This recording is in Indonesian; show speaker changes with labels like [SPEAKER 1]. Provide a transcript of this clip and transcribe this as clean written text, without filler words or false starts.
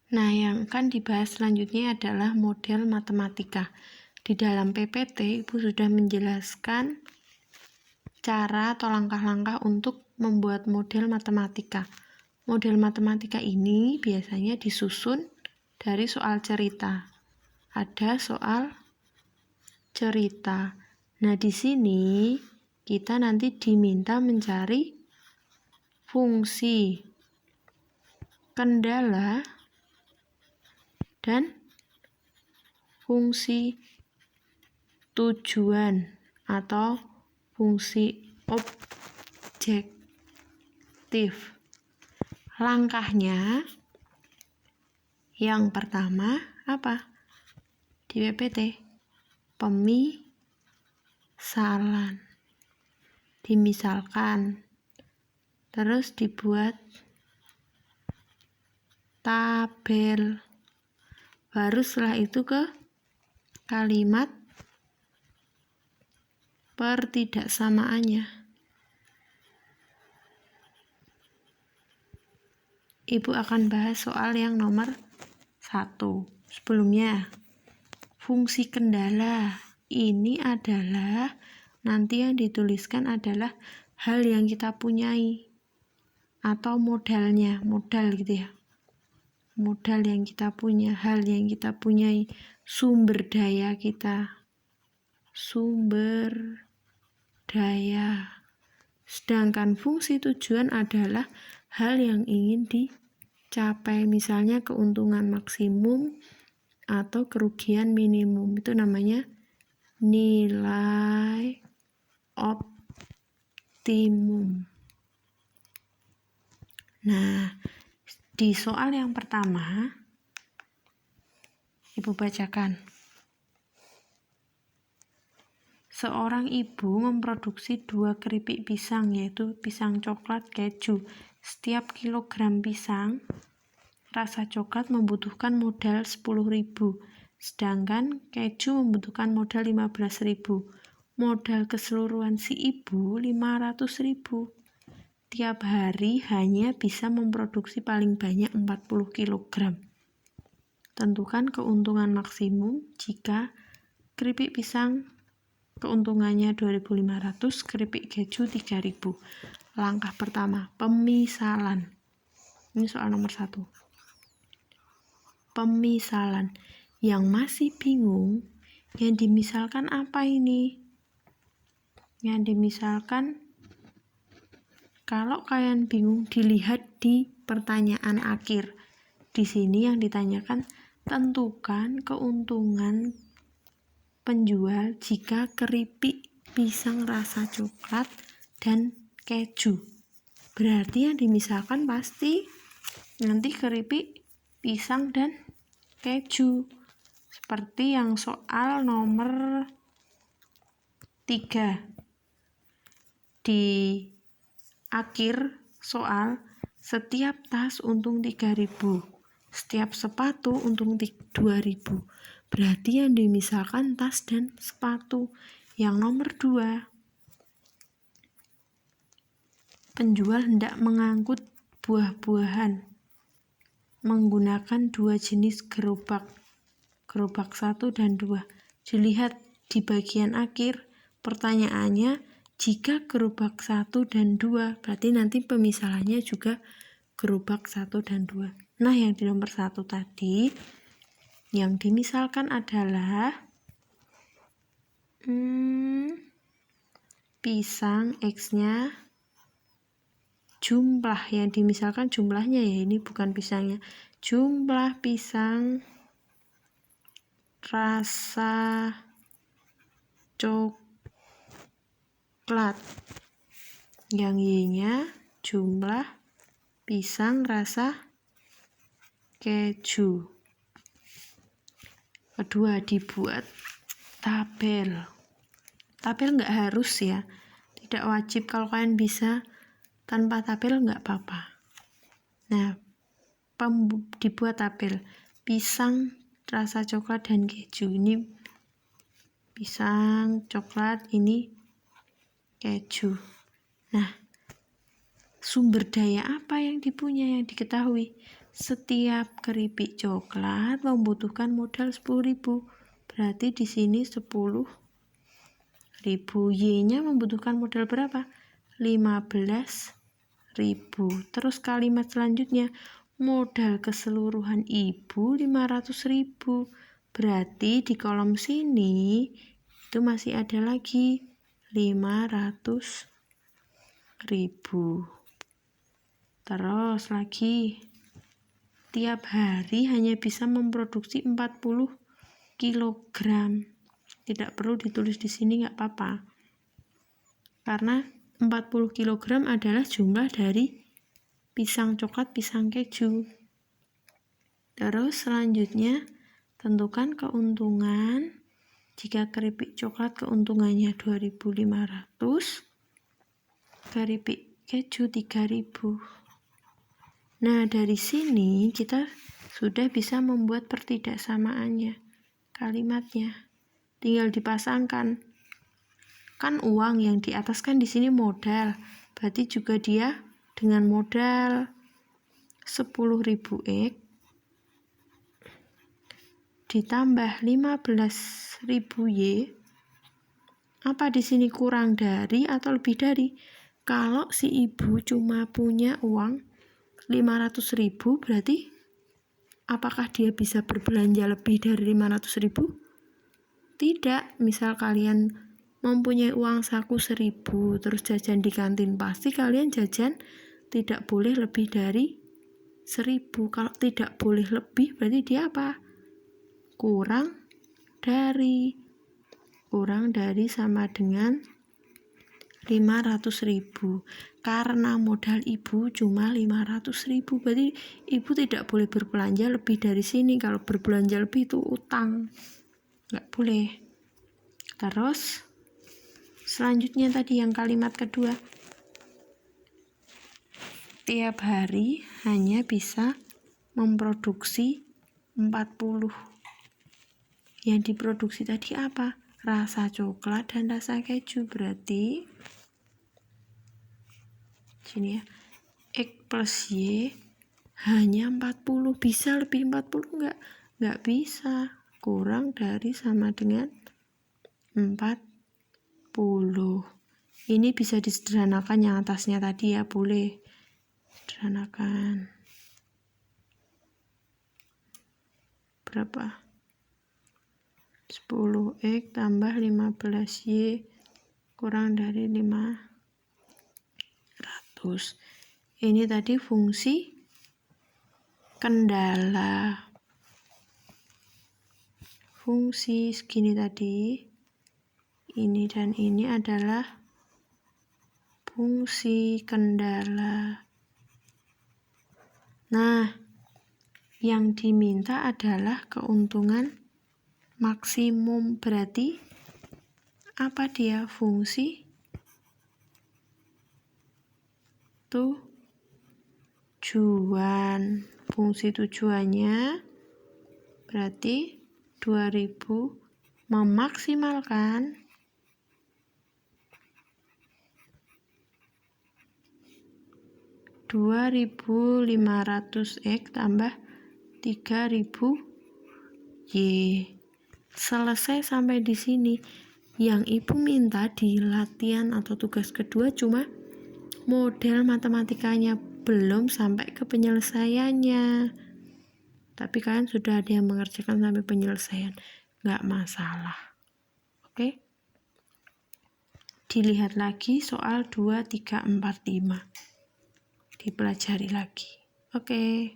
[SPEAKER 1] Nah, yang akan dibahas selanjutnya adalah model matematika. Di dalam PPT, Ibu sudah menjelaskan cara atau langkah-langkah untuk membuat model matematika. Model matematika ini biasanya disusun dari soal cerita. Ada soal cerita. Nah, di sini kita nanti diminta mencari fungsi, kendala, dan fungsi tujuan atau fungsi objektif. Langkahnya yang pertama apa? Di PPT pemisalan. Dimisalkan. Terus dibuat tabel. Baru setelah itu ke kalimat pertidaksamaannya. Ibu akan bahas soal yang nomor 1. Sebelumnya, fungsi kendala ini adalah nanti yang dituliskan adalah hal yang kita punyai atau modalnya, modal gitu ya. Modal yang kita punya, hal yang kita punyai, sumber daya kita. Sumber daya. Sedangkan fungsi tujuan adalah hal yang ingin dicapai, misalnya keuntungan maksimum atau kerugian minimum. Itu namanya nilai optimum. Nah, di soal yang pertama, Ibu bacakan. Seorang ibu memproduksi 2 keripik pisang, yaitu pisang coklat keju. Setiap kilogram pisang rasa coklat membutuhkan modal 10.000, sedangkan keju membutuhkan modal 15.000. Modal keseluruhan si ibu 500.000. Tiap hari hanya bisa memproduksi paling banyak 40 kg. Tentukan keuntungan maksimum jika keripik pisang keuntungannya 2.500, keripik keju 3.000. Langkah pertama, pemisalan. Ini soal nomor 1. Pemisalan. Yang masih bingung, yang dimisalkan apa ini? Yang dimisalkan, kalau kalian bingung, dilihat di pertanyaan akhir. Di sini yang ditanyakan, tentukan keuntungan penjual jika keripik pisang rasa coklat dan keju. Berarti yang dimisalkan pasti nanti keripik pisang dan keju. Seperti yang soal nomor 3. Di akhir soal, setiap tas untung 3.000. Setiap sepatu untung 2.000. Berarti yang dimisalkan tas dan sepatu. Yang nomor 2, penjual hendak mengangkut buah-buahan menggunakan 2 jenis gerobak 1 dan 2. Dilihat di bagian akhir pertanyaannya, jika gerobak 1 dan 2, berarti nanti pemisalannya juga gerobak 1 dan 2. Nah, yang di nomor 1 tadi, yang dimisalkan adalah pisang X-nya, jumlah yang dimisalkan jumlahnya ya, ini bukan pisangnya. Jumlah pisang rasa coklat. Yang Y-nya jumlah pisang rasa keju. Kedua, dibuat tabel. Tabel nggak harus ya, tidak wajib. Kalau kalian bisa tanpa tabel nggak apa-apa. Nah, dibuat tabel pisang rasa coklat dan keju. Ini pisang coklat, ini keju. Nah, sumber daya apa yang dipunya, yang diketahui? Setiap keripik coklat membutuhkan modal 10.000. Berarti di sini 10.000. Y-nya membutuhkan modal berapa? 15.000. Terus kalimat selanjutnya, modal keseluruhan ibu 500.000. Berarti di kolom sini itu masih ada lagi 500.000. Terus lagi, tiap hari hanya bisa memproduksi 40 kg. Tidak perlu ditulis di sini, nggak apa-apa. Karena 40 kg adalah jumlah dari pisang coklat, pisang keju. Terus selanjutnya, tentukan keuntungan. Jika keripik coklat keuntungannya 2.500, keripik keju 3.000. Nah, dari sini kita sudah bisa membuat pertidaksamaannya, kalimatnya. Tinggal dipasangkan. Kan uang yang di atas kan di sini modal. Berarti juga dia dengan modal 10.000 X ditambah 15.000 Y. Apa di sini kurang dari atau lebih dari? Kalau si ibu cuma punya uang 500.000, berarti apakah dia bisa berbelanja lebih dari 500.000? Tidak. Misal kalian mempunyai uang saku 1.000 terus jajan di kantin, pasti kalian jajan tidak boleh lebih dari 1.000. Kalau tidak boleh lebih, berarti dia apa? Kurang dari sama dengan 500.000. Karena modal ibu cuma 500.000, berarti ibu tidak boleh berbelanja lebih dari sini. Kalau berbelanja lebih itu utang, nggak boleh. Terus selanjutnya tadi yang kalimat kedua, tiap hari hanya bisa memproduksi 40. Yang diproduksi tadi apa? Rasa coklat dan rasa keju. Berarti sini ya, X plus Y hanya 40. Bisa lebih 40 nggak bisa. Kurang dari sama dengan 40. Ini bisa disederhanakan yang atasnya tadi ya, boleh sederhanakan. Berapa? 10X tambah 15Y kurang dari 500. Ini tadi fungsi kendala. Fungsi segini tadi, ini dan ini adalah fungsi kendala. Nah, yang diminta adalah keuntungan maksimum. Berarti apa dia? Fungsi tujuan. Fungsi tujuannya berarti 2.000 memaksimalkan 2.500 X tambah 3.000 Y. Selesai sampai di sini. Yang ibu minta di latihan atau tugas kedua cuma model matematikanya, belum sampai ke penyelesaiannya. Tapi kalian sudah ada yang mengerjakan sampai penyelesaian, nggak masalah. Oke? Dilihat lagi soal 2, 3, 4, 5. Dipelajari lagi. Oke.